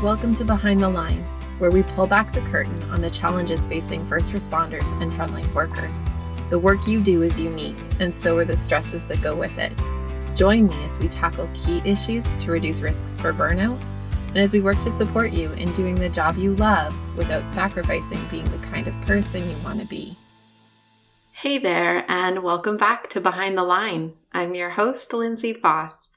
Welcome to Behind the Line, where we pull back the curtain on the challenges facing first responders and frontline workers. The work you do is unique, and so are the stresses that go with it. Join me as we tackle key issues to reduce risks for burnout, and as we work to support you in doing the job you love without sacrificing being the kind of person you want to be. Hey there, and welcome back to Behind the Line. I'm your host, Lindsay Foss.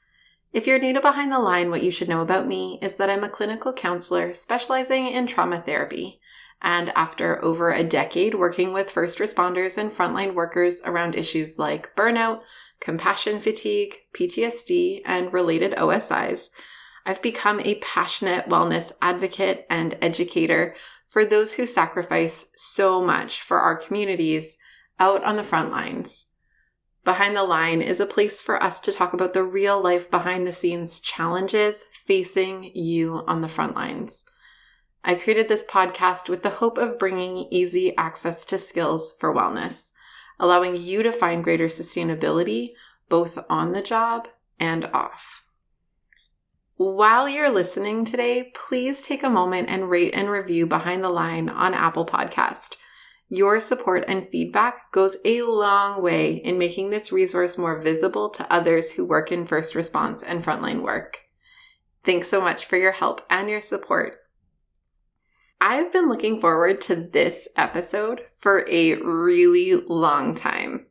If you're new to Behind the Line, what you should know about me is that I'm a clinical counselor specializing in trauma therapy. And after over a decade working with first responders and frontline workers around issues like burnout, compassion fatigue, PTSD, and related OSIs, I've become a passionate wellness advocate and educator for those who sacrifice so much for our communities out on the front lines. Behind the Line is a place for us to talk about the real life behind the scenes challenges facing you on the front lines. I created this podcast with the hope of bringing easy access to skills for wellness, allowing you to find greater sustainability both on the job and off. While you're listening today, please take a moment and rate and review Behind the Line on Apple Podcast. Your support and feedback goes a long way in making this resource more visible to others who work in first response and frontline work. Thanks so much for your help and your support. I've been looking forward to this episode for a really long time.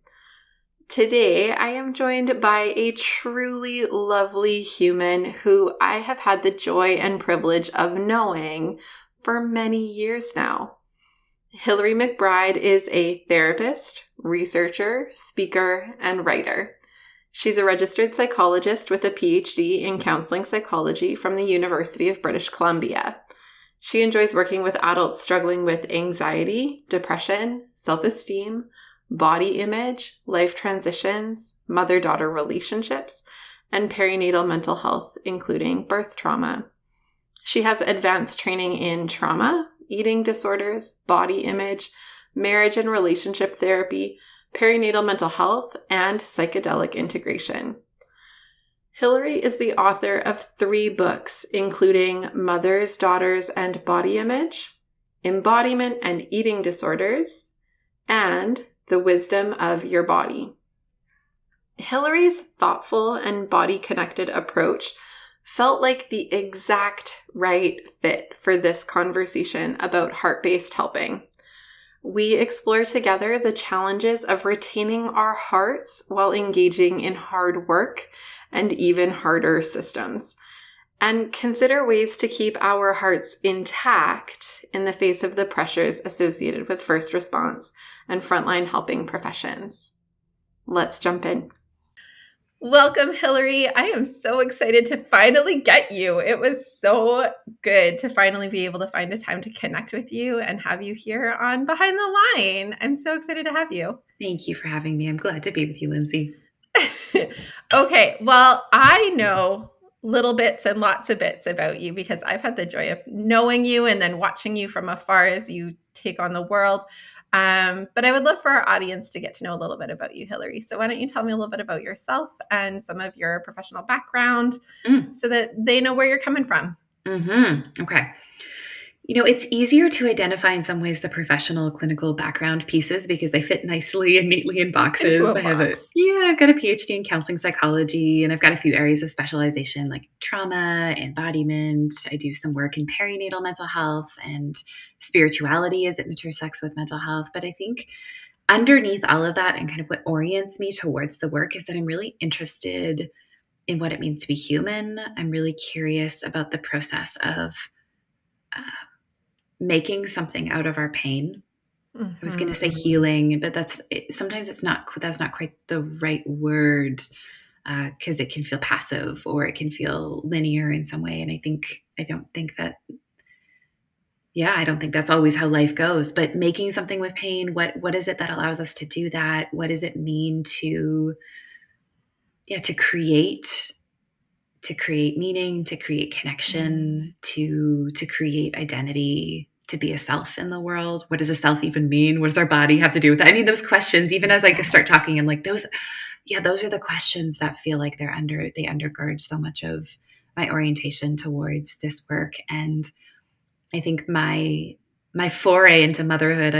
Today, I am joined by a truly lovely human who I have had the joy and privilege of knowing for many years now. Hillary McBride is a therapist, researcher, speaker, and writer. She's a registered psychologist with a PhD in counseling psychology from the University of British Columbia. She enjoys working with adults struggling with anxiety, depression, self-esteem, body image, life transitions, mother-daughter relationships, and perinatal mental health, including birth trauma. She has advanced training in trauma, eating disorders, body image, marriage and relationship therapy, perinatal mental health, and psychedelic integration. Hillary is the author of 3 books, including Mothers, Daughters, and Body Image, Embodiment and Eating Disorders, and The Wisdom of Your Body. Hillary's thoughtful and body-connected approach felt like the exact right fit for this conversation about heart-based helping. We explore together the challenges of retaining our hearts while engaging in hard work and even harder systems, and consider ways to keep our hearts intact in the face of the pressures associated with first response and frontline helping professions. Let's jump in. Welcome, Hillary. I am so excited to finally get you. It was so good to finally be able to find a time to connect with you and have you here on Behind the Line. I'm so excited to have you. Thank you for having me. I'm glad to be with you, Lindsay. Okay, well, I know little bits and lots of bits about you because I've had the joy of knowing you and then watching you from afar as you take on the world. But I would love for our audience to get to know a little bit about you, Hillary. So why don't you tell me a little bit about yourself and some of your professional background so that they know where you're coming from? Okay. It's easier to identify in some ways the professional clinical background pieces because they fit nicely and neatly in boxes. Into a box. I've got a PhD in counseling psychology, and I've got a few areas of specialization like trauma, embodiment. I do some work in perinatal mental health and spirituality as it intersects with mental health. But I think underneath all of that and kind of what orients me towards the work is that I'm really interested in what it means to be human. I'm really curious about the process of making something out of our pain. I was going to say healing, but sometimes that's not quite the right word because it can feel passive or it can feel linear in some way. And I don't think that's always how life goes, but making something with pain, what is it that allows us to do that? What does it mean to create meaning, to create connection, to create identity, to be a self in the world? What does a self even mean? What does our body have to do with that? I mean, those questions, even as I start talking, I'm like, those are the questions that feel like they undergird so much of my orientation towards this work. And I think my foray into motherhood,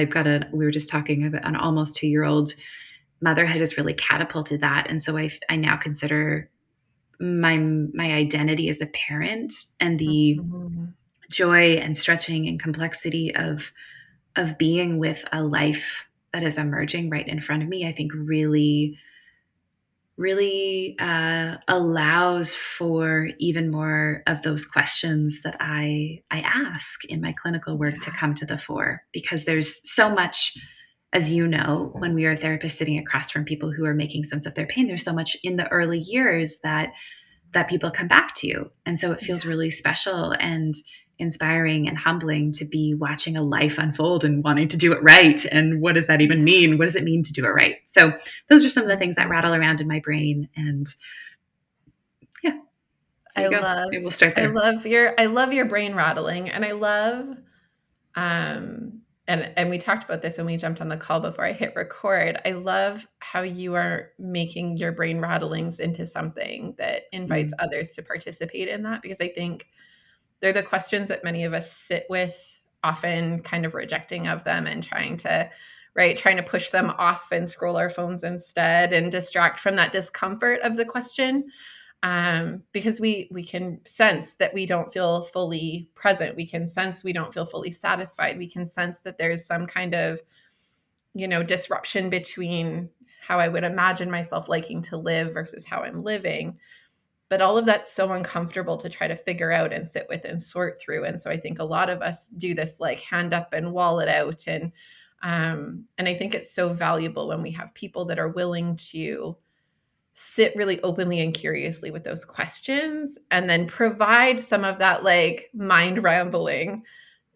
we were just talking about an almost 2-year-old. Motherhood has really catapulted that. And so I now consider my identity as a parent and the Mhm. joy and stretching and complexity of being with a life that is emerging right in front of me, I think really allows for even more of those questions that I ask in my clinical work to Yeah. come to the fore, because there's so much, as you know, when we are therapists sitting across from people who are making sense of their pain, there's so much in the early years that people come back to you. And so it feels Yeah. really special and inspiring and humbling to be watching a life unfold and wanting to do it right. And what does that even Yeah. mean? What does it mean to do it right? So those are some of the things that Mhm. rattle around in my brain. And yeah, there I you go. love Maybe we'll start I there. love your brain rattling, and I love and we talked about this when we jumped on the call before I hit record. I love how you are making your brain rattlings into something that invites Mm. others to participate in that, because I think they're the questions that many of us sit with, often kind of rejecting of them and trying to push them off and scroll our phones instead and distract from that discomfort of the question, because we can sense that we don't feel fully present. We can sense we don't feel fully satisfied. We can sense that there's some kind of, disruption between how I would imagine myself liking to live versus how I'm living. But all of that's so uncomfortable to try to figure out and sit with and sort through. And so I think a lot of us do this like hand up and wallet out. And I think it's so valuable when we have people that are willing to sit really openly and curiously with those questions and then provide some of that like mind rambling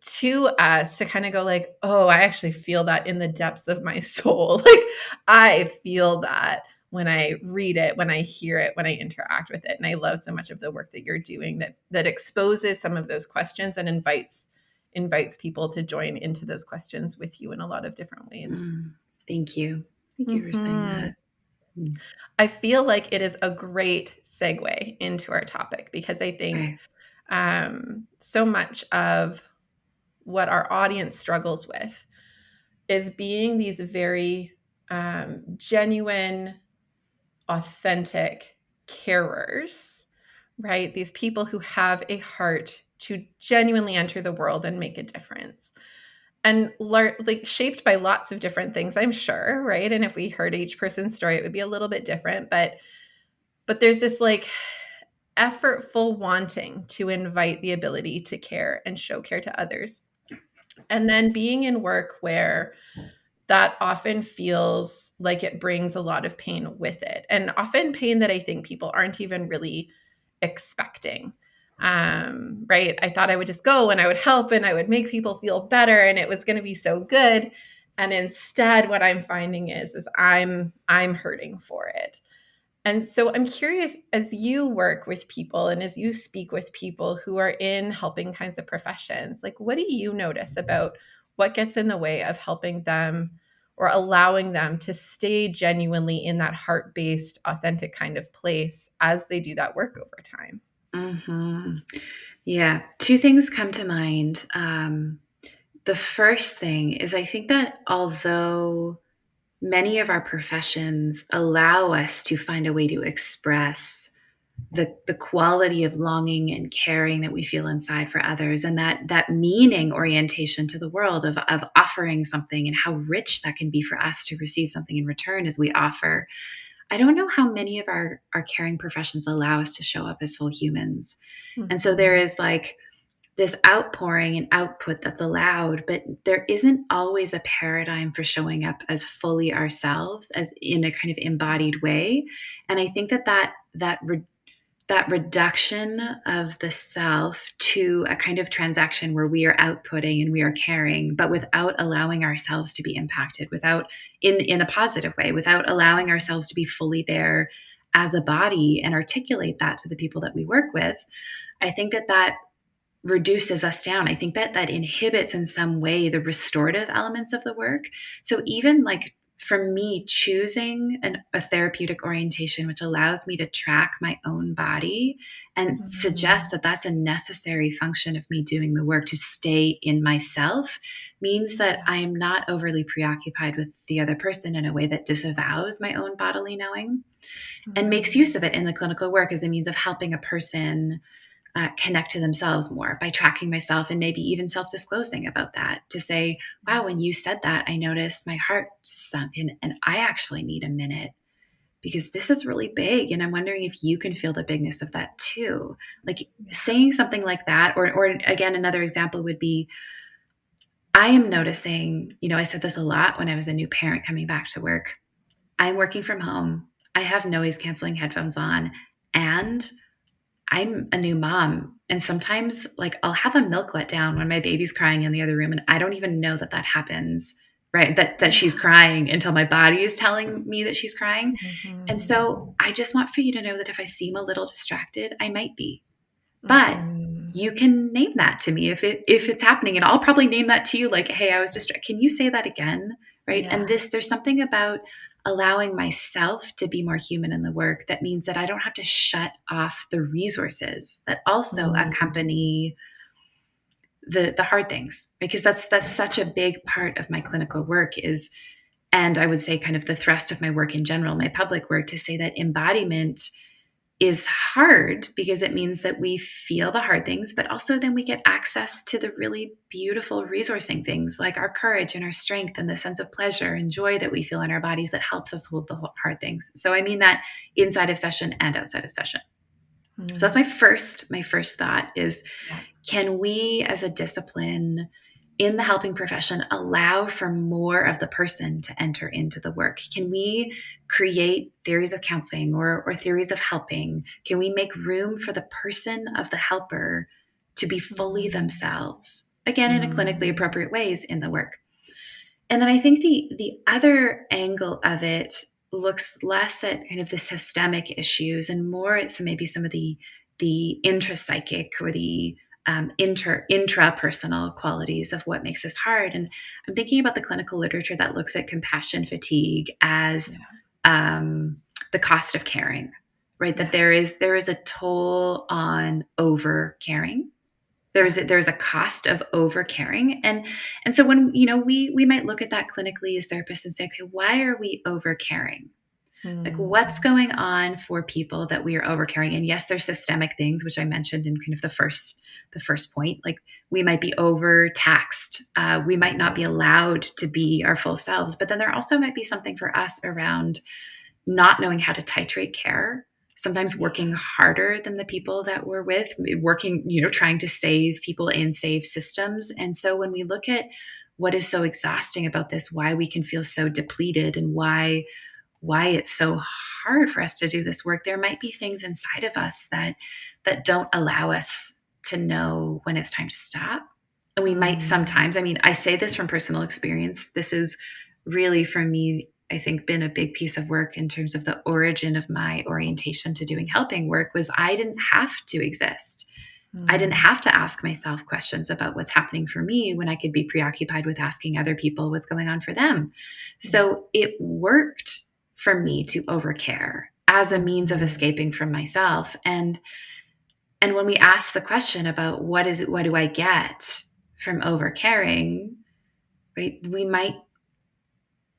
to us to kind of go like, oh, I actually feel that in the depths of my soul. Like I feel that when I read it, when I hear it, when I interact with it. And I love so much of the work that you're doing that exposes some of those questions and invites people to join into those questions with you in a lot of different ways. Mm. Thank you. Thank you for saying Mhm. that. Mm. I feel like it is a great segue into our topic, because I think Okay. so much of what our audience struggles with is being these very genuine, authentic carers, right? These people who have a heart to genuinely enter the world and make a difference. And like shaped by lots of different things, I'm sure, right? And if we heard each person's story, it would be a little bit different. But there's this like effortful wanting to invite the ability to care and show care to others. And then being in work where that often feels like it brings a lot of pain with it, and often pain that I think people aren't even really expecting. Right? I thought I would just go and I would help and I would make people feel better and it was going to be so good. And instead, what I'm finding is I'm hurting for it. And so I'm curious, as you work with people and as you speak with people who are in helping kinds of professions, like what do you notice about what gets in the way of helping them or allowing them to stay genuinely in that heart-based, authentic kind of place as they do that work over time? Mm-hmm. Yeah. Two things come to mind. The first thing is, I think that although many of our professions allow us to find a way to express the quality of longing and caring that we feel inside for others, and that meaning orientation to the world of offering something, and how rich that can be for us to receive something in return as we offer. I don't know how many of our caring professions allow us to show up as full humans. And so there Mhm. is like this outpouring and output that's allowed, but there isn't always a paradigm for showing up as fully ourselves, as in a kind of embodied way. And I think that reduction of the self to a kind of transaction where we are outputting and we are caring, but without allowing ourselves to be impacted, without in a positive way, without allowing ourselves to be fully there as a body and articulate that to the people that we work with. I think that reduces us down. I think that inhibits in some way the restorative elements of the work. So even like for me, choosing a therapeutic orientation, which allows me to track my own body and suggest that that's a necessary function of me doing the work to stay in myself, means that I am not overly preoccupied with the other person in a way that disavows my own bodily knowing, and makes use of it in the clinical work as a means of helping a person connect to themselves more by tracking myself and maybe even self-disclosing about that, to say, wow, when you said that, I noticed my heart sunk in, and I actually need a minute because this is really big. And I'm wondering if you can feel the bigness of that too. Like saying something like that, or again, another example would be, I am noticing, I said this a lot when I was a new parent coming back to work. I'm working from home. I have noise canceling headphones on, and I'm a new mom. And sometimes, like, I'll have a milk let down when my baby's crying in the other room, and I don't even know that that happens, right? That she's crying until my body is telling me that she's crying. And so I just want for you to know that if I seem a little distracted, I might be. But you can name that to me if it's happening, and I'll probably name that to you, like, hey, I was distracted. Can you say that again? Right? And there's something about allowing myself to be more human in the work that means that I don't have to shut off the resources that also accompany the hard things, because that's such a big part of my clinical work is, and I would say kind of the thrust of my work in general, my public work, to say that embodiment is hard because it means that we feel the hard things, but also then we get access to the really beautiful resourcing things like our courage and our strength and the sense of pleasure and joy that we feel in our bodies that helps us hold the hard things. So I mean that inside of session and outside of session. So that's my first thought is, can we as a discipline in the helping profession allow for more of the person to enter into the work? Can we create theories of counseling or theories of helping? Can we make room for the person of the helper to be fully themselves, again, in a clinically appropriate ways in the work? And then I think the other angle of it looks less at kind of the systemic issues and more at maybe some of the intrapsychic or the intrapersonal qualities of what makes this hard. And I'm thinking about the clinical literature that looks at compassion fatigue as the cost of caring, right? That there is a toll on over caring. There's a cost of over caring, and so when we might look at that clinically as therapists and say, okay, why are we over caring? Like, what's going on for people that we are over caring? And yes, there's systemic things, which I mentioned in kind of the first point. Like, we might be overtaxed. We might not be allowed to be our full selves. But then there also might be something for us around not knowing how to titrate care, sometimes working harder than the people that we're with, working, trying to save people in save systems. And so when we look at what is so exhausting about this, why we can feel so depleted and why it's so hard for us to do this work, there might be things inside of us that don't allow us to know when it's time to stop. And we might sometimes, I say this from personal experience, this is really, for me, I think, been a big piece of work in terms of the origin of my orientation to doing helping work, was I didn't have to exist. I didn't have to ask myself questions about what's happening for me when I could be preoccupied with asking other people what's going on for them. So it worked for me to overcare as a means of escaping from myself. And when we ask the question about what do I get from overcaring, right?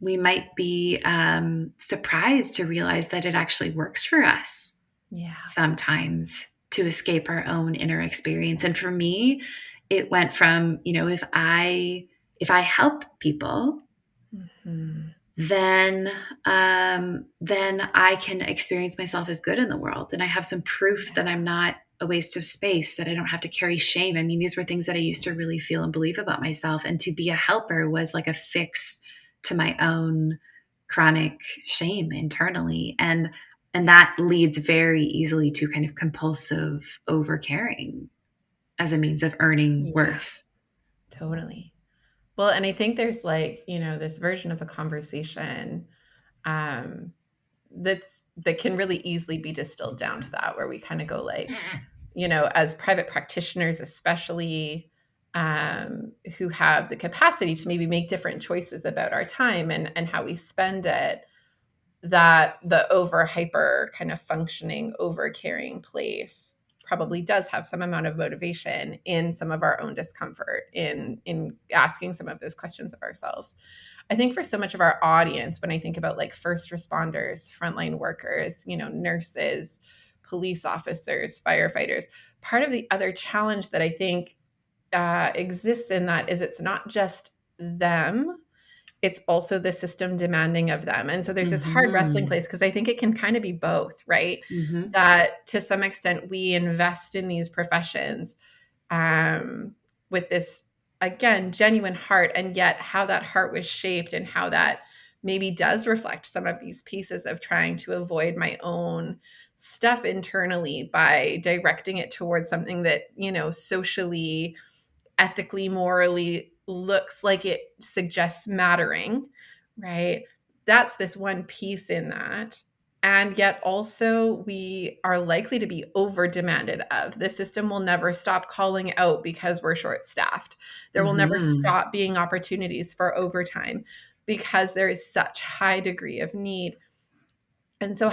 We might be surprised to realize that it actually works for us sometimes to escape our own inner experience. And for me, it went from, if I help people, then I can experience myself as good in the world. And I have some proof that I'm not a waste of space, that I don't have to carry shame. These were things that I used to really feel and believe about myself. And to be a helper was like a fix to my own chronic shame internally. And that leads very easily to kind of compulsive overcaring as a means of earning worth. Totally. Well, and I think there's this version of a conversation that can really easily be distilled down to that, where we kind of go as private practitioners, especially, who have the capacity to maybe make different choices about our time and how we spend it, that the over hyper kind of functioning, over caring place probably does have some amount of motivation in some of our own discomfort in asking some of those questions of ourselves. I think for so much of our audience, when I think about like first responders, frontline workers, nurses, police officers, firefighters, part of the other challenge that I think exists in that is it's not just them, it's also the system demanding of them. And so there's this hard wrestling Mm-hmm. place because I think it can kind of be both, right? Mm-hmm. That to some extent we invest in these professions with this, again, genuine heart, and yet how that heart was shaped and how that maybe does reflect some of these pieces of trying to avoid my own stuff internally by directing it towards something that, socially, ethically, morally looks like it suggests mattering, right? That's this one piece in that. And yet also we are likely to be over demanded of. The system will never stop calling out because we're short staffed. There will never Mm-hmm. stop being opportunities for overtime because there is such high degree of need. And so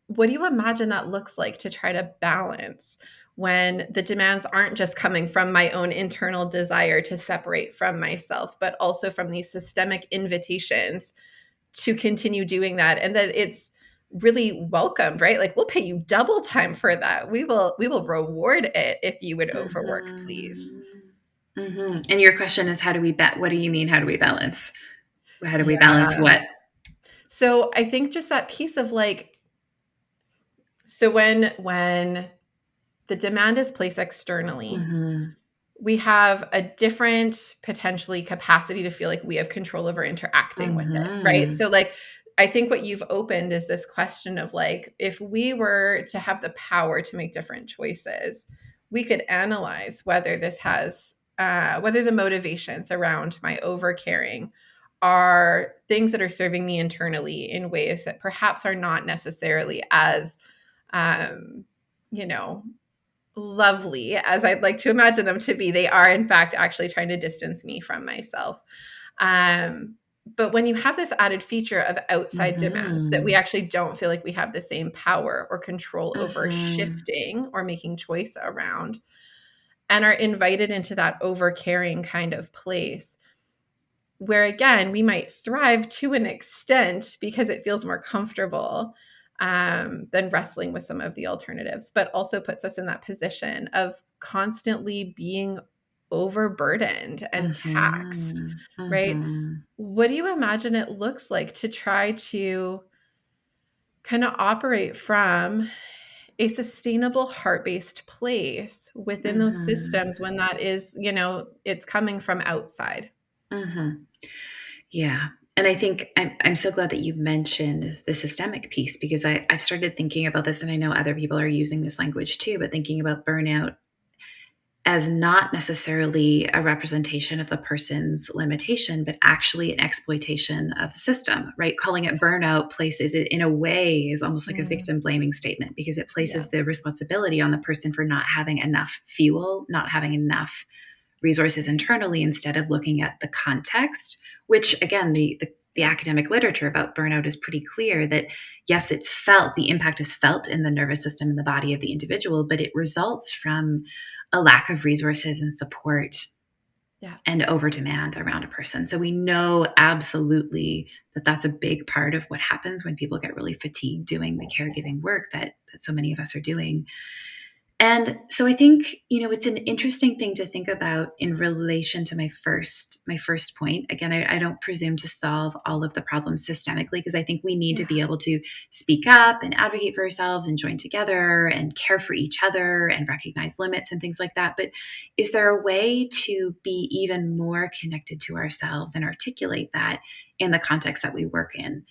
what do you imagine that looks like to try to balance when the demands aren't just coming from my own internal desire to separate from myself, but also from these systemic invitations to continue doing that, and that it's really welcomed, right? Like, we'll pay you double time for that. We will reward it if you would overwork, please. Mm-hmm. Mm-hmm. And your question is, what do you mean? How do we balance? How do we balance Yeah. what? So I think just that piece of like, so when the demand is placed externally, Mm-hmm. we have a different potentially capacity to feel like we have control over interacting with it, right? Mm-hmm. So like, I think what you've opened is this question of like, if we were to have the power to make different choices, we could analyze whether this has whether the motivations around my overcaring are things that are serving me internally in ways that perhaps are not necessarily as um, you know lovely as I'd like to imagine them to be. They are, in fact, actually trying to distance me from myself. Um, but when you have this added feature of outside demands that we Mm-hmm. actually don't feel like we have the same power or control over Mm-hmm. shifting or making choice around, and are invited into that overcaring kind of place, where again we might thrive to an extent because it feels more comfortable than wrestling with some of the alternatives, but also puts us in that position of constantly being overburdened and taxed, Mm-hmm. right? Mm-hmm. What do you imagine it looks like to try to kind of operate from a sustainable heart-based place within those Mm-hmm. systems when that is, it's coming from outside? Mm-hmm. Yeah. And I think I'm so glad that you mentioned the systemic piece because I've started thinking about this, and I know other people are using this language too, but thinking about burnout as not necessarily a representation of the person's limitation, but actually an exploitation of the system, right? Calling it burnout places it in a way is almost like a Mm, victim blaming statement because it yeah. places the responsibility on the person for not having enough fuel, not having enough resources internally instead of looking at the context, which again, the academic literature about burnout is pretty clear that yes, it's felt, the impact is felt in the nervous system and the body of the individual, but it results from a lack of resources and support Yeah. and over demand around a person. So we know absolutely that that's a big part of what happens when people get really fatigued doing the caregiving work that so many of us are doing. And so I think, it's an interesting thing to think about in relation to my first point. Again, I don't presume to solve all of the problems systemically because I think we need to Yeah. be able to speak up and advocate for ourselves and join together and care for each other and recognize limits and things like that. But is there a way to be even more connected to ourselves and articulate that in the context that we work in?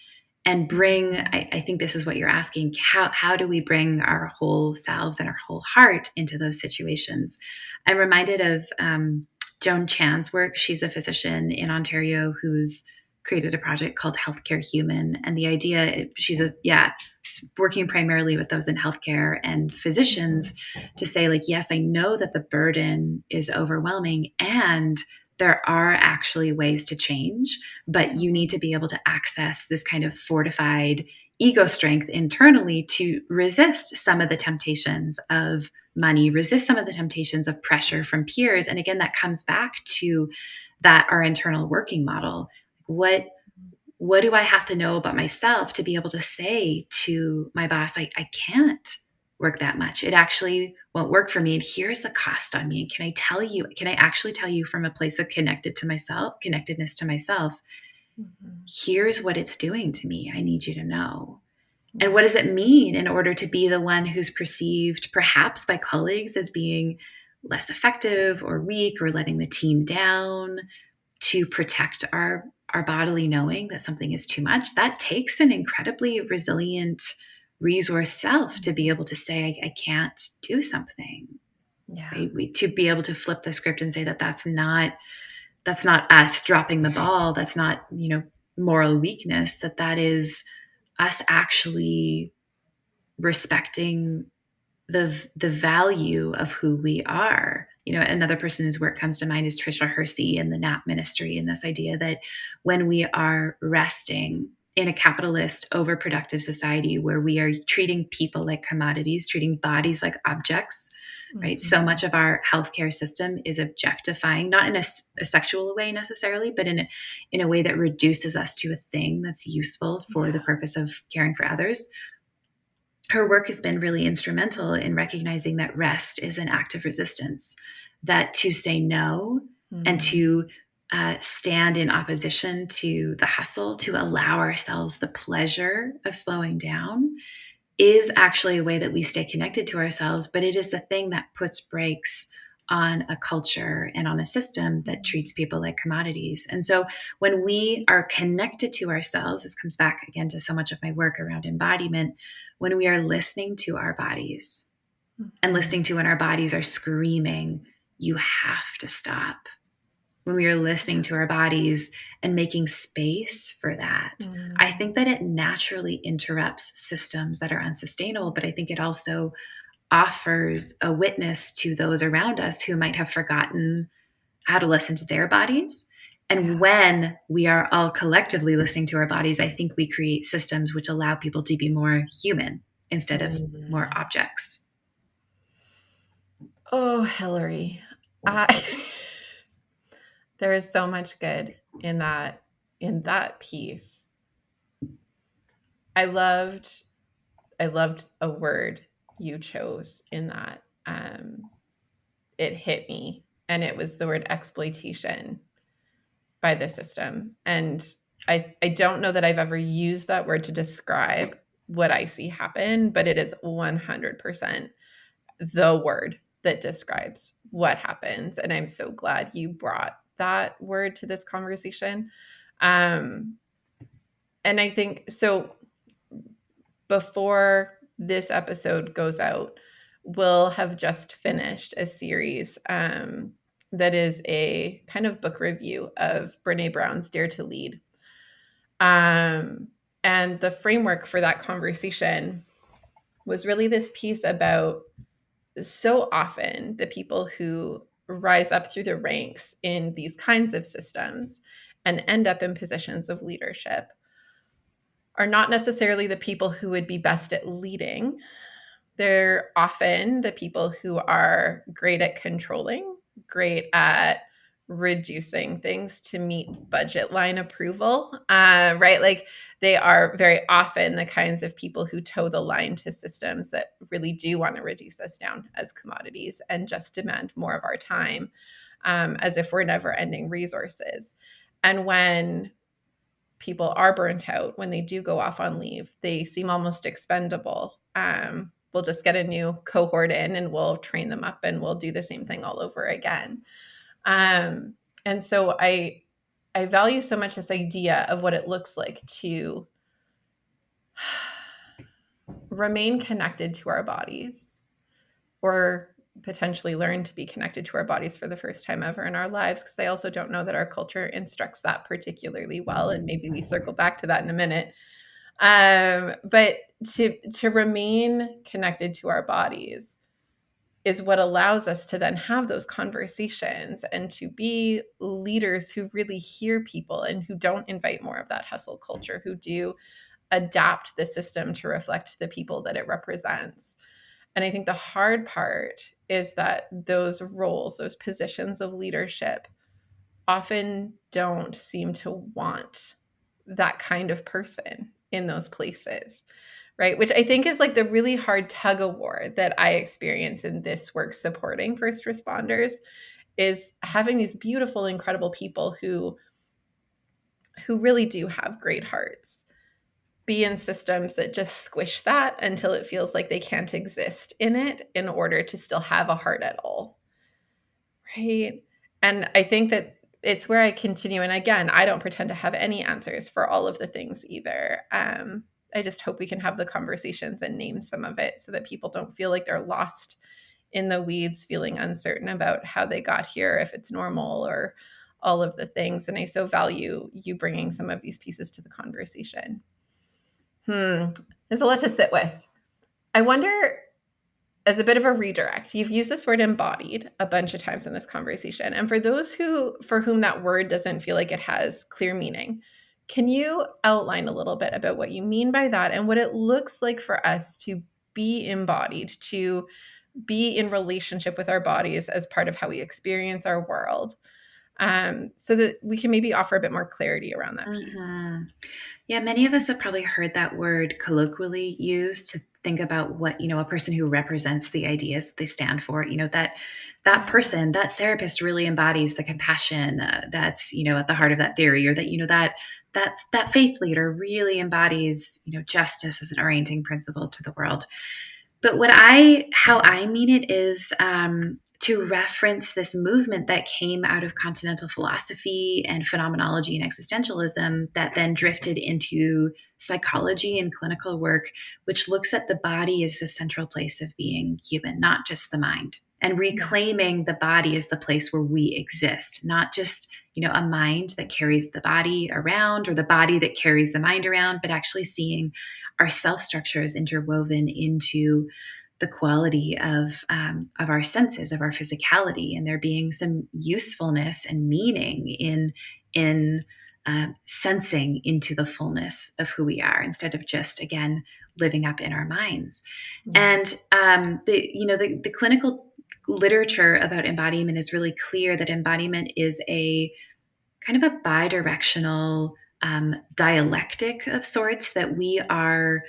And bring, Mhm. I think this is what you're asking, how do we bring our whole selves and our whole heart into those situations? I'm reminded of Joan Chan's work. She's a physician in Ontario who's created a project called Healthcare Human. And the idea, she's working primarily with those in healthcare and physicians to say, like, yes, I know that the burden is overwhelming and there are actually ways to change, but you need to be able to access this kind of fortified ego strength internally to resist some of the temptations of money, resist some of the temptations of pressure from peers. And again, that comes back to that our internal working model. What do I have to know about myself to be able to say to my boss, I can't work that much. It actually won't work for me. And here's the cost on me. And can I actually tell you from a place of connectedness to myself, here's what it's doing to me. I need you to know. And what does it mean in order to be the one who's perceived perhaps by colleagues as being less effective or weak or letting the team down, to protect our bodily knowing that something is too much? That takes an incredibly resilient resource self to be able to say, I can't do something. Yeah. Right? To be able to flip the script and say that's not us dropping the ball. That's not, moral weakness. That is us actually respecting the value of who we are. Another person whose work comes to mind is Trisha Hersey in the NAP ministry, and this idea that when we are resting in a capitalist, overproductive society where we are treating people like commodities, treating bodies like objects, right? So much of our healthcare system is objectifying, not in a sexual way necessarily, but in a way that reduces us to a thing that's useful for the purpose of caring for others. Her work has been really instrumental in recognizing that rest is an act of resistance, that to say no and to stand in opposition to the hustle, to allow ourselves the pleasure of slowing down, is actually a way that we stay connected to ourselves, but it is the thing that puts brakes on a culture and on a system that treats people like commodities. And so when we are connected to ourselves, this comes back again to so much of my work around embodiment, when we are listening to our bodies and listening to when our bodies are screaming, you have to stop. When we are listening to our bodies and making space for that, I think that it naturally interrupts systems that are unsustainable, but I think it also offers a witness to those around us who might have forgotten how to listen to their bodies. And when we are all collectively listening to our bodies, I think we create systems which allow people to be more human instead of more objects. Oh, Hillary. There is so much good in that piece. I loved a word you chose in that. It hit me, and it was the word exploitation by the system. And I don't know that I've ever used that word to describe what I see happen, but it is 100% the word that describes what happens. And I'm so glad you brought that word to this conversation. And I think so. Before this episode goes out, we'll have just finished a series that is a kind of book review of Brene Brown's Dare to Lead. And the framework for that conversation was really this piece about so often the people who rise up through the ranks in these kinds of systems and end up in positions of leadership are not necessarily the people who would be best at leading. They're often the people who are great at controlling, great at reducing things to meet budget line approval, right? Like they are very often the kinds of people who toe the line to systems that really do want to reduce us down as commodities and just demand more of our time, as if we're never ending resources. And when people are burnt out, when they do go off on leave, they seem almost expendable. We'll just get a new cohort in and we'll train them up and we'll do the same thing all over again. And so I value so much this idea of what it looks like to remain connected to our bodies, or potentially learn to be connected to our bodies for the first time ever in our lives, because I also don't know that our culture instructs that particularly well, and maybe we circle back to that in a minute. But to remain connected to our bodies is what allows us to then have those conversations and to be leaders who really hear people and who don't invite more of that hustle culture, who do adapt the system to reflect the people that it represents. And I think the hard part is that those roles, those positions of leadership, often don't seem to want that kind of person in those places, right? Which I think is like the really hard tug of war that I experience in this work supporting first responders, is having these beautiful, incredible people who really do have great hearts be in systems that just squish that until it feels like they can't exist in it in order to still have a heart at all. Right. And I think that it's where I continue. And again, I don't pretend to have any answers for all of the things either. I just hope we can have the conversations and name some of it so that people don't feel like they're lost in the weeds, feeling uncertain about how they got here, if it's normal or all of the things. And I so value you bringing some of these pieces to the conversation. There's a lot to sit with. I wonder, as a bit of a redirect, you've used this word embodied a bunch of times in this conversation. And for those for whom that word doesn't feel like it has clear meaning, can you outline a little bit about what you mean by that and what it looks like for us to be embodied, to be in relationship with our bodies as part of how we experience our world, so that we can maybe offer a bit more clarity around that piece? Yeah, many of us have probably heard that word colloquially used to think about what, a person who represents the ideas that they stand for, that person, that therapist really embodies the compassion that's, at the heart of that theory, or that faith leader really embodies, justice as an orienting principle to the world. But how I mean it is to reference this movement that came out of continental philosophy and phenomenology and existentialism that then drifted into psychology and clinical work, which looks at the body as the central place of being human, not just the mind, and reclaiming the body as the place where we exist, not just, a mind that carries the body around or the body that carries the mind around, but actually seeing our self structure is interwoven into the quality of our senses, of our physicality, and there being some usefulness and meaning in sensing into the fullness of who we are, instead of just, again, living up in our minds. And the clinical literature about embodiment is really clear that embodiment is a kind of a bidirectional dialectic of sorts, that we are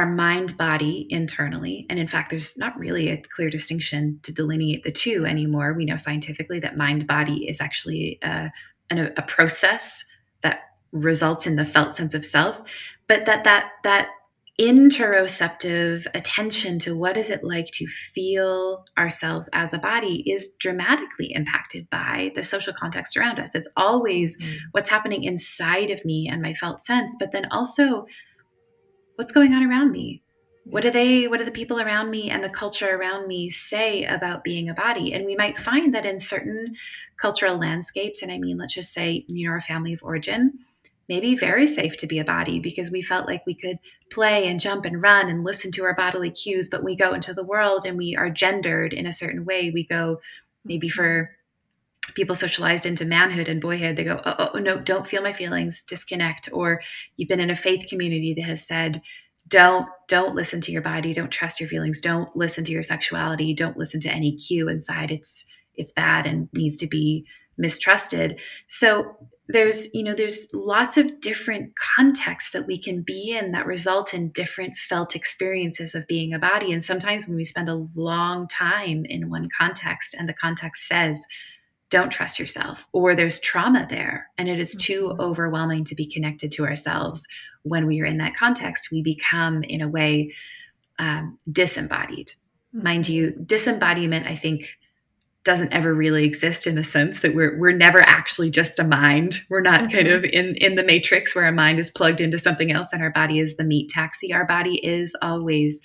mind body internally. And in fact, there's not really a clear distinction to delineate the two anymore. We know scientifically that mind body is actually a process that results in the felt sense of self, but that interoceptive attention to what is it like to feel ourselves as a body is dramatically impacted by the social context around us. It's always what's happening inside of me and my felt sense, but then also what's going on around me. What do the people around me and the culture around me say about being a body? And we might find that in certain cultural landscapes, and I mean, let's just say, our family of origin, maybe very safe to be a body because we felt like we could play and jump and run and listen to our bodily cues. But we go into the world and we are gendered in a certain way. We go, maybe for people socialized into manhood and boyhood, they go, oh, no, don't feel my feelings, disconnect. Or you've been in a faith community that has said, don't listen to your body, don't trust your feelings, don't listen to your sexuality, don't listen to any cue inside. It's bad and needs to be mistrusted. So there's lots of different contexts that we can be in that result in different felt experiences of being a body. And sometimes when we spend a long time in one context and the context says, don't trust yourself, or there's trauma there and it is too overwhelming to be connected to ourselves, when we are in that context, we become, in a way, disembodied. Mind you, disembodiment, I think, doesn't ever really exist, in the sense that we're never actually just a mind. We're not kind of in the matrix where a mind is plugged into something else and our body is the meat taxi. Our body is always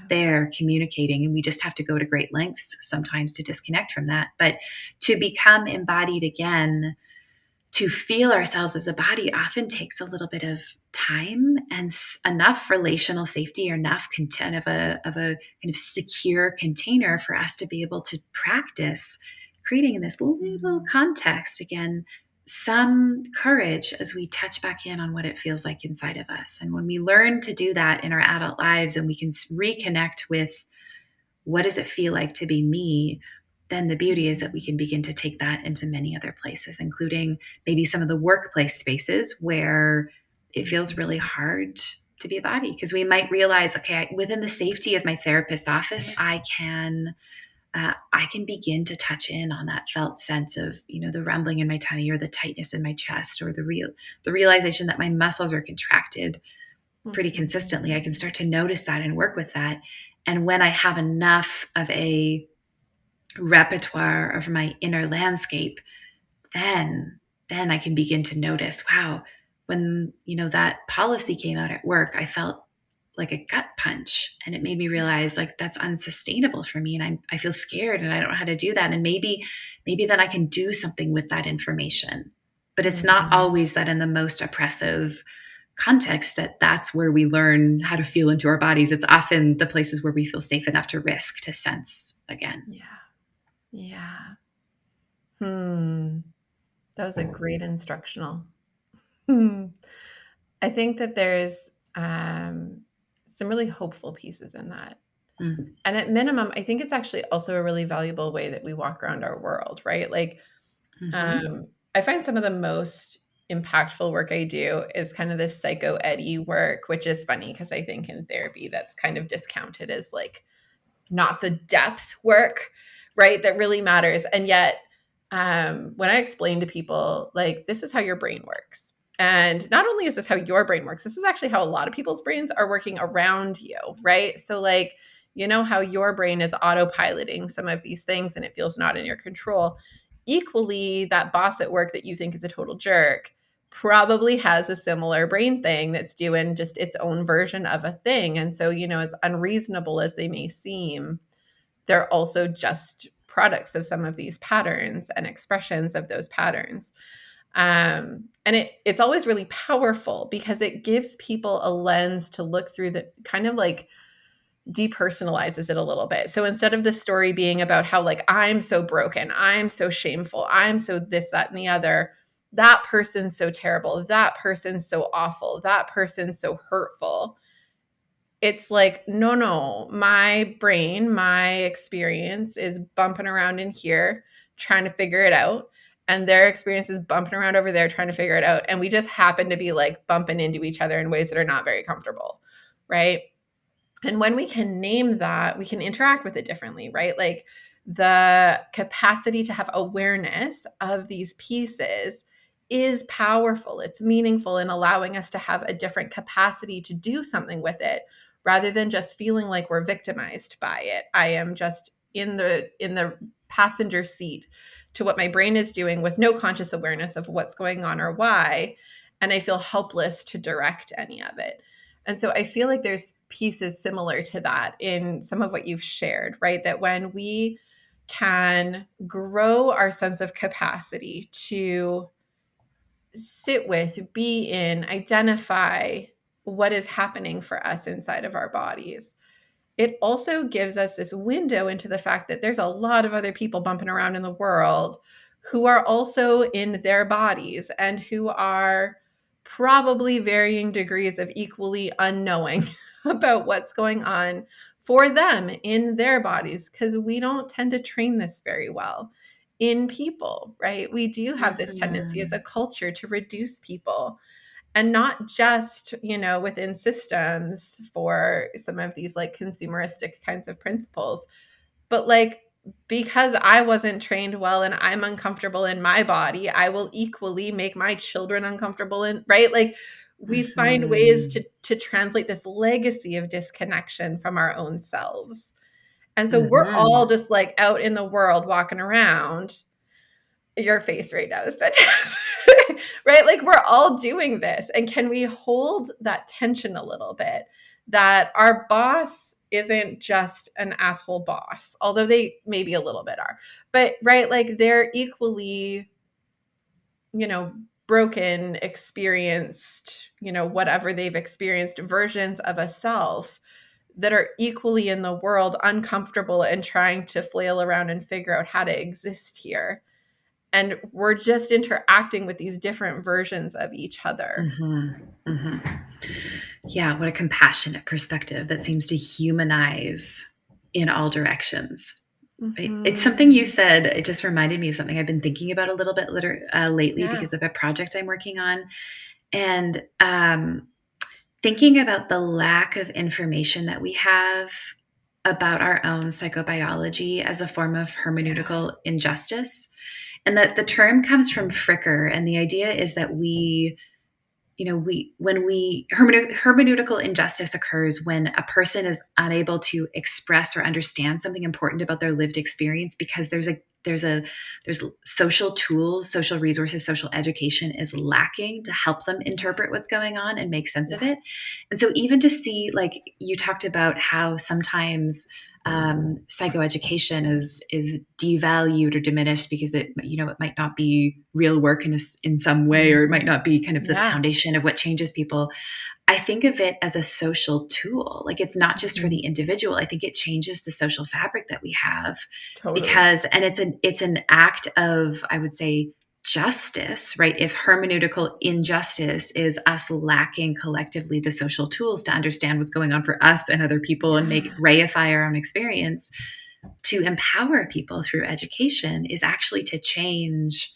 there communicating, and we just have to go to great lengths sometimes to disconnect from that. But to become embodied again, to feel ourselves as a body, often takes a little bit of time and enough relational safety, or enough content of a kind of secure container for us to be able to practice creating in this little context again some courage as we touch back in on what it feels like inside of us. And when we learn to do that in our adult lives, and we can reconnect with what does it feel like to be me, then the beauty is that we can begin to take that into many other places, including maybe some of the workplace spaces where it feels really hard to be a body, because we might realize, okay, within the safety of my therapist's office, I can begin to touch in on that felt sense of, the rumbling in my tummy, or the tightness in my chest, or the realization that my muscles are contracted pretty consistently. I can start to notice that and work with that. And when I have enough of a repertoire of my inner landscape, then I can begin to notice, wow, when that policy came out at work, I felt like a gut punch, and it made me realize, like, that's unsustainable for me, and I feel scared, and I don't know how to do that. And maybe then I can do something with that information. But it's not always that in the most oppressive context that's where we learn how to feel into our bodies. It's often the places where we feel safe enough to risk, to sense again. Yeah. That was a great instructional. I think that there's some really hopeful pieces in that. And at minimum, I think it's actually also a really valuable way that we walk around our world, right? Like, I find some of the most impactful work I do is kind of this psycho-edy work, which is funny because I think in therapy that's kind of discounted as like not the depth work, right? That really matters. And yet, when I explain to people, like, this is how your brain works. And not only is this how your brain works, this is actually how a lot of people's brains are working around you, right? So, like, how your brain is autopiloting some of these things and it feels not in your control. Equally, that boss at work that you think is a total jerk probably has a similar brain thing that's doing just its own version of a thing. And so, as unreasonable as they may seem, they're also just products of some of these patterns and expressions of those patterns. And it's always really powerful because it gives people a lens to look through that kind of like depersonalizes it a little bit. So instead of the story being about how, like, I'm so broken, I'm so shameful, I'm so this, that, and the other, that person's so terrible, that person's so awful, that person's so hurtful. It's like, no, my brain, my experience is bumping around in here trying to figure it out. And their experience is bumping around over there trying to figure it out. And we just happen to be like bumping into each other in ways that are not very comfortable. Right. And when we can name that, we can interact with it differently, right? Like the capacity to have awareness of these pieces is powerful. It's meaningful in allowing us to have a different capacity to do something with it rather than just feeling like we're victimized by it. I am just in the passenger seat to what my brain is doing with no conscious awareness of what's going on or why, and I feel helpless to direct any of it. And so I feel like there's pieces similar to that in some of what you've shared, right? That when we can grow our sense of capacity to sit with, be in, identify what is happening for us inside of our bodies, it also gives us this window into the fact that there's a lot of other people bumping around in the world who are also in their bodies and who are probably varying degrees of equally unknowing about what's going on for them in their bodies, because we don't tend to train this very well in people, right? We do have this tendency as a culture to reduce people, and not just, within systems for some of these like consumeristic kinds of principles, but like, because I wasn't trained well and I'm uncomfortable in my body, I will equally make my children uncomfortable in, right? Like we find ways to translate this legacy of disconnection from our own selves. And so we're all Mhm. just like out in the world walking around. Your face right now is fantastic, right? Like we're all doing this. And can we hold that tension a little bit that our boss isn't just an asshole boss, although they maybe a little bit are, but right, like they're equally, broken, experienced, whatever they've experienced versions of a self that are equally in the world, uncomfortable and trying to flail around and figure out how to exist here. And we're just interacting with these different versions of each other. Mhm. Mhm. Yeah, what a compassionate perspective that seems to humanize in all directions. Right? It's something you Mm-hmm. said. It just reminded me of something I've been thinking about a little bit lately Yeah. because of a project I'm working on. And thinking about the lack of information that we have about our own psychobiology as a form of Yeah. hermeneutical injustice. And that the term comes from Fricker. And the idea is that hermeneutical injustice occurs when a person is unable to express or understand something important about their lived experience because there's social tools, social resources, social education is lacking to help them Yeah. interpret what's going on and make sense of Yeah. it. And so even to see, like you talked about how sometimes psychoeducation is devalued or diminished because it might not be real work in some way, or it might Mm-hmm. not be kind of the Yeah. foundation of what changes people. I think of it as a social tool. Like it's not just for Mm-hmm. the individual. I think it changes the social fabric that we have Totally. because, and it's an act of, I would say, justice, right? If hermeneutical injustice is us lacking collectively the social tools to understand what's going on for us and other people and Yeah. make reify our own experience, to empower people through education is actually to change,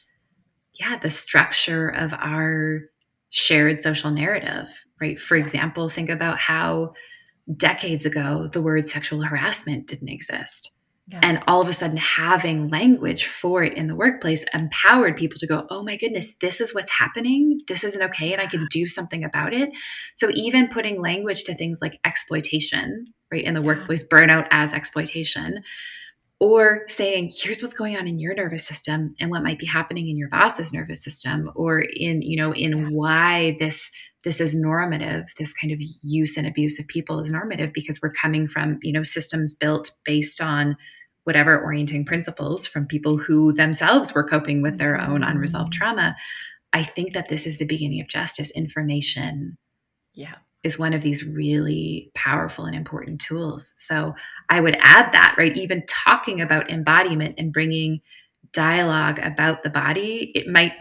yeah, the structure of our shared social narrative, right? For Yeah. example, think about how decades ago the word sexual harassment didn't exist. Yeah. And all of a sudden, having language for it in the workplace empowered people to go, oh my goodness, this is what's happening. This isn't okay. And I can do something about it. So, even putting language to things like exploitation, right, in the Yeah. workplace, burnout as exploitation, or saying, here's what's going on in your nervous system and what might be happening in your boss's nervous system, or in Yeah. why this is normative, this kind of use and abuse of people is normative because we're coming from systems built based on whatever orienting principles from people who themselves were coping with their own unresolved Mm-hmm. trauma. I think that this is the beginning of justice. Information Yeah. is one of these really powerful and important tools. So I would add that, right? Even talking about embodiment and bringing dialogue about the body, it might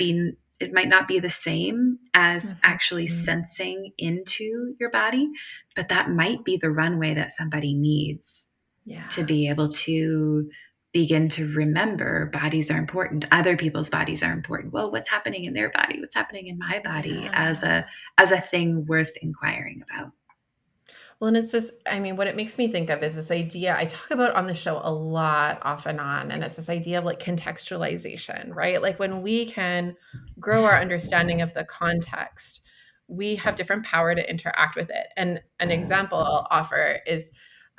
not be the same as actually Mm-hmm. sensing into your body, but that might be the runway that somebody needs to Yeah. be able to begin to remember bodies are important, other people's bodies are important. Well, what's happening in their body, what's happening in my body, as Yeah. a thing worth inquiring about. Well, and it's this, I mean, what it makes me think of is this idea I talk about on the show a lot off and on. And it's this idea of like contextualization, right? Like when we can grow our understanding of the context, we have different power to interact with it. And an example I'll offer is,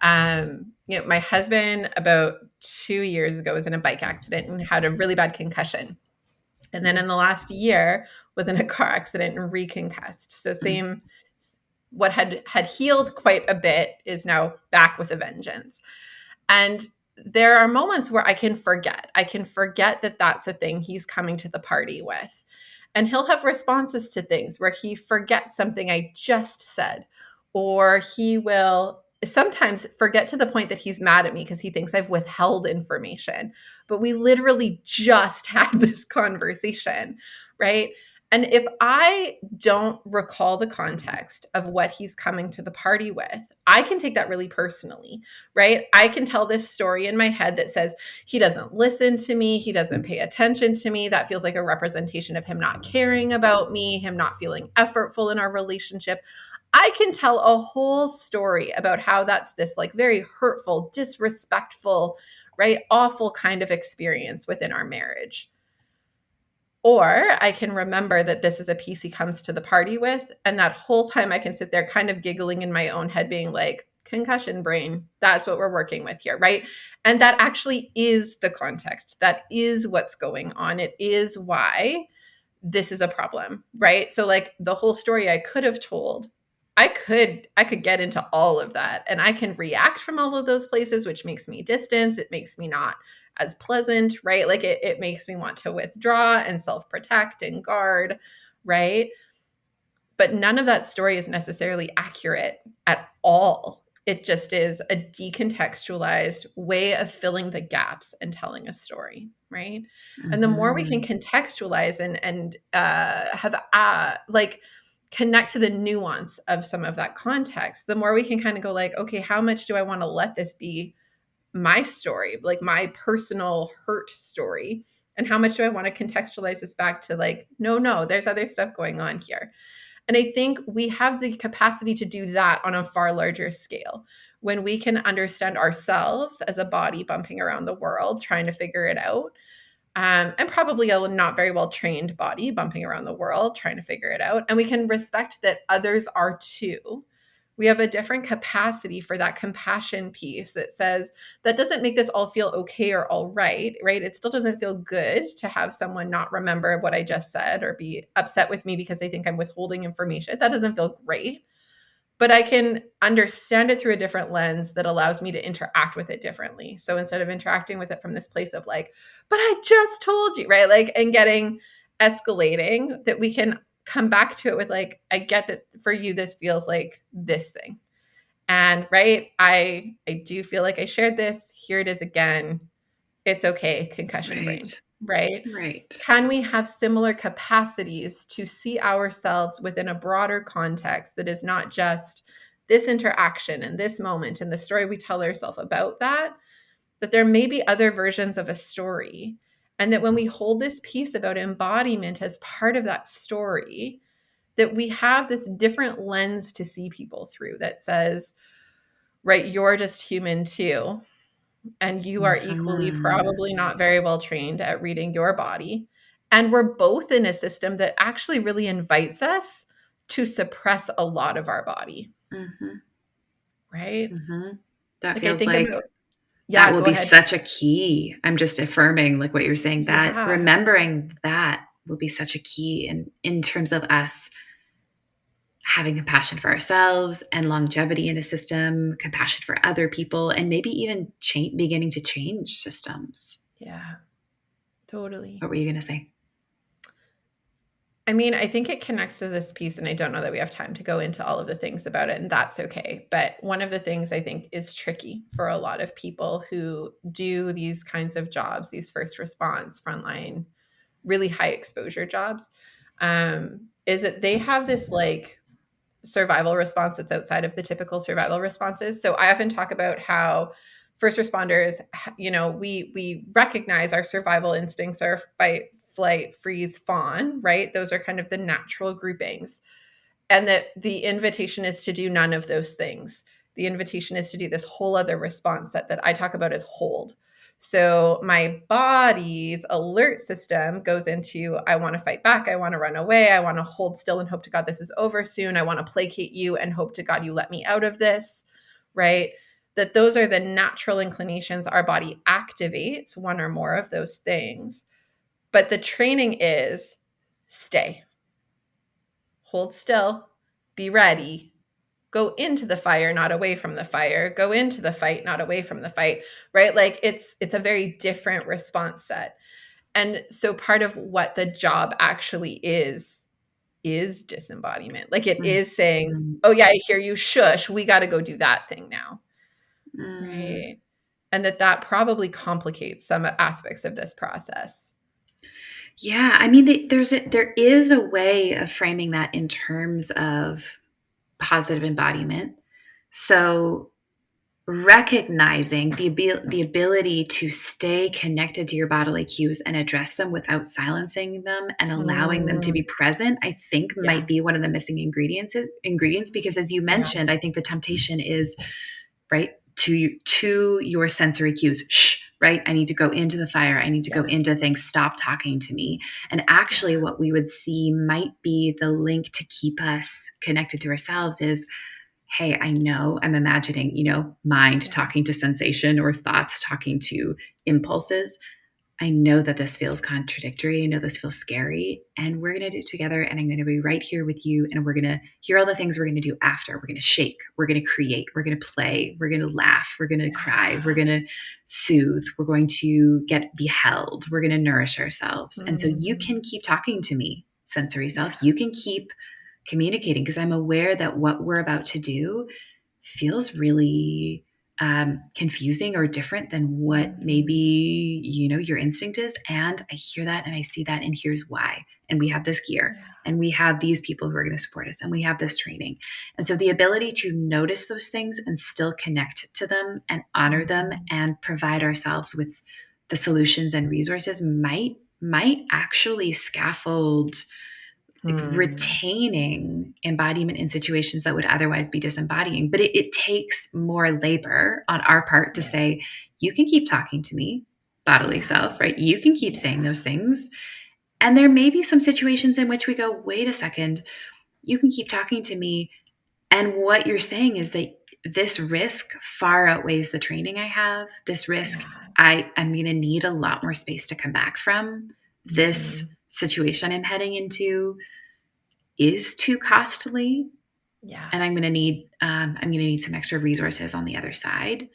my husband about 2 years ago was in a bike accident and had a really bad concussion. And then in the last year was in a car accident and reconcussed. So Mm, same, what had healed quite a bit is now back with a vengeance. And there are moments where I can forget. I can forget that that's a thing he's coming to the party with. And he'll have responses to things where he forgets something I just said, or he will sometimes forget to the point that he's mad at me because he thinks I've withheld information. But we literally just had this conversation, right? And if I don't recall the context of what he's coming to the party with, I can take that really personally, right? I can tell this story in my head that says, he doesn't listen to me, he doesn't pay attention to me. That feels like a representation of him not caring about me, him not feeling effortful in our relationship. I can tell a whole story about how that's this like very hurtful, disrespectful, right? Awful kind of experience within our marriage. Or I can remember that this is a piece he comes to the party with. And that whole time I can sit there kind of giggling in my own head, being like, concussion brain. That's what we're working with here, right? And that actually is the context. That is what's going on. It is why this is a problem, right? So like the whole story I could have told, I could get into all of that, and I can react from all of those places, which makes me distance. It makes me not as pleasant, right? Like it makes me want to withdraw and self-protect and guard, right? But none of that story is necessarily accurate at all. It just is a decontextualized way of filling the gaps and telling a story, right? And the more we can contextualize and have like connect to the nuance of some of that context, the more we can kind of go like, okay, how much do I want to let this be my story, like my personal hurt story? And how much do I want to contextualize this back to like, no, there's other stuff going on here. And I think we have the capacity to do that on a far larger scale when we can understand ourselves as a body bumping around the world, trying to figure it out. And probably a not very well trained body bumping around the world, trying to figure it out. And we can respect that others are too. We have a different capacity for that compassion piece that says that doesn't make this all feel okay or all right, right? It still doesn't feel good to have someone not remember what I just said or be upset with me because they think I'm withholding information. That doesn't feel great. But I can understand it through a different lens that allows me to interact with it differently. So instead of interacting with it from this place of like, but I just told you, right? Like, and getting escalating, that we can come back to it with like, I get that for you, this feels like this thing. And right, I do feel like I shared this. Here it is again. It's okay, concussion brain, right? Right. Can we have similar capacities to see ourselves within a broader context that is not just this interaction and this moment and the story we tell ourselves about that there may be other versions of a story. And that when we hold this piece about embodiment as part of that story, that we have this different lens to see people through that says, right, you're just human too. And you are equally probably not very well trained at reading your body. And we're both in a system that actually really invites us to suppress a lot of our body. Right? That Like I feels think like about, that yeah, will go be ahead. such a key. I'm just affirming like what you're saying, that Yeah. remembering that will be such a key in terms of us having compassion for ourselves and longevity in a system, compassion for other people, and maybe even beginning to change systems. Yeah, totally. What were you going to say? I mean, I think it connects to this piece, and I don't know that we have time to go into all of the things about it, and that's okay. But one of the things I think is tricky for a lot of people who do these kinds of jobs, these first response, frontline, really high exposure jobs, is that they have this like survival response that's outside of the typical survival responses. So I often talk about how first responders, we recognize our survival instincts are fight, flight, freeze, fawn, right? Those are kind of the natural groupings. And that the invitation is to do none of those things. The invitation is to do this whole other response set that I talk about as hold. So my body's alert system goes into, I want to fight back. I want to run away. I want to hold still and hope to God this is over soon. I want to placate you and hope to God you let me out of this, right? That those are the natural inclinations our body activates, one or more of those things. But the training is stay, hold still, be ready, go into the fire, not away from the fire, go into the fight, not away from the fight, right? Like it's a very different response set. And so part of what the job actually is disembodiment. Like it is saying, oh yeah, I hear you, shush, we got to go do that thing now. Right. And that probably complicates some aspects of this process. Yeah, I mean, there is a way of framing that in terms of positive embodiment. So recognizing the ability to stay connected to your bodily cues and address them without silencing them and allowing them to be present, I think Yeah. might be one of the missing ingredients, because as you mentioned, I think the temptation is right to your sensory cues. Shh, right? I need to go into the fire. I need to go into things. Stop talking to me. And actually what we would see might be the link to keep us connected to ourselves is hey, I know I'm imagining, mind talking to sensation or thoughts talking to impulses. I know that this feels contradictory. I know this feels scary, and we're going to do it together. And I'm going to be right here with you. And we're going to hear all the things we're going to do after. We're going to shake. We're going to create. We're going to play. We're going to laugh. We're going to cry. We're going to soothe. We're going to be held. We're going to nourish ourselves. And so you can keep talking to me, sensory self. You can keep communicating, because I'm aware that what we're about to do feels really confusing or different than what maybe, your instinct is. And I hear that and I see that, and here's why. And we have this gear, and we have these people who are going to support us, and we have this training. And so the ability to notice those things and still connect to them and honor them and provide ourselves with the solutions and resources might actually scaffold retaining embodiment in situations that would otherwise be disembodying. But it takes more labor on our part to say, you can keep talking to me, bodily self, right? You can keep saying those things. And there may be some situations in which we go, wait a second, you can keep talking to me. And what you're saying is that this risk far outweighs the training I have. This risk, I'm going to need a lot more space to come back from. This situation I'm heading into is too costly. And I'm going to need some extra resources on the other side.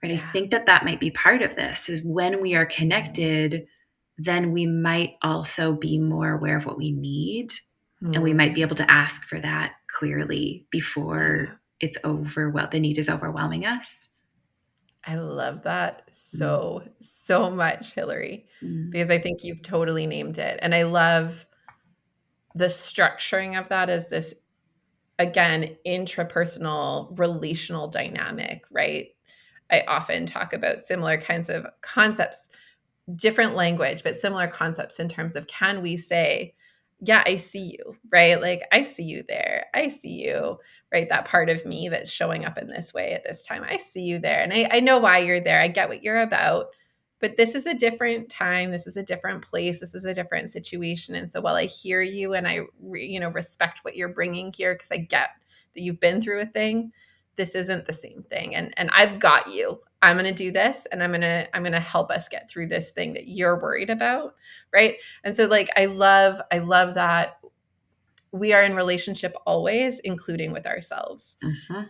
Right. I think that might be part of this, is when we are connected, then we might also be more aware of what we need. And we might be able to ask for that clearly before it's the need is overwhelming us. I love that so much, Hillary, because I think you've totally named it. And I love the structuring of that as this, again, intrapersonal relational dynamic, right? I often talk about similar kinds of concepts, different language, but similar concepts in terms of, can we say, yeah, I see you, right? Like, I see you there. I see you, right? That part of me that's showing up in this way at this time. I see you there. And I know why you're there. I get what you're about. But this is a different time. This is a different place. This is a different situation. And so while I hear you and I, respect what you're bringing here, because I get that you've been through a thing, this isn't the same thing. And I've got you. I'm going to do this, and I'm going to help us get through this thing that you're worried about. Right. And so, like, I love that we are in relationship always, including with ourselves.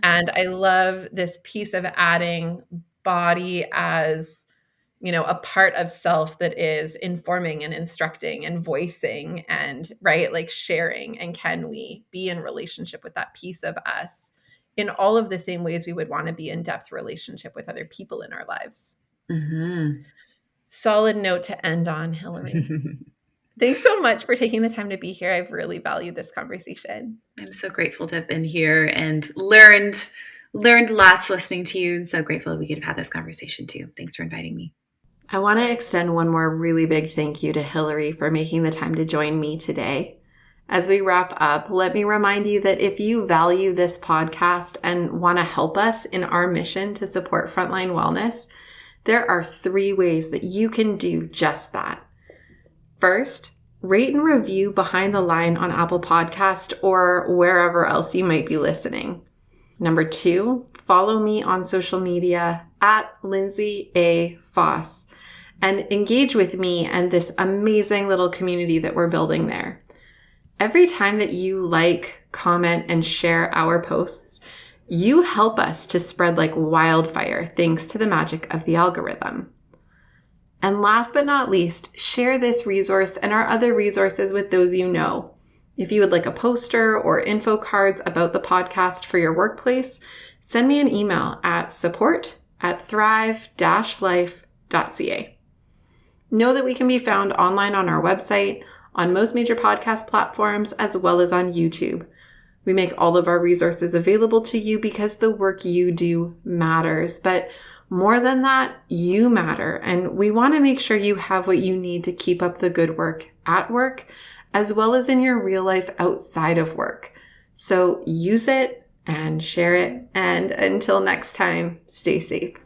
And I love this piece of adding body as, a part of self that is informing and instructing and voicing and, right, like, sharing. And can we be in relationship with that piece of us in all of the same ways we would want to be in depth relationship with other people in our lives? Solid note to end on, Hillary. Thanks so much for taking the time to be here. I've really valued this conversation. I'm so grateful to have been here and learned lots listening to you. And so grateful that we could have had this conversation too. Thanks for inviting me. I want to extend one more really big thank you to Hillary for making the time to join me today. As we wrap up, let me remind you that if you value this podcast and want to help us in our mission to support frontline wellness, there are 3 ways that you can do just that. First, rate and review Behind the Line on Apple Podcast or wherever else you might be listening. Number 2, follow me on social media at Lindsay A. Foss and engage with me and this amazing little community that we're building there. Every time that you like, comment, and share our posts, you help us to spread like wildfire thanks to the magic of the algorithm. And last but not least, share this resource and our other resources with those you know. If you would like a poster or info cards about the podcast for your workplace, send me an email at support@thrive-life.ca. Know that we can be found online on our website, on most major podcast platforms, as well as on YouTube. We make all of our resources available to you because the work you do matters. But more than that, you matter. And we want to make sure you have what you need to keep up the good work at work, as well as in your real life outside of work. So use it and share it. And until next time, stay safe.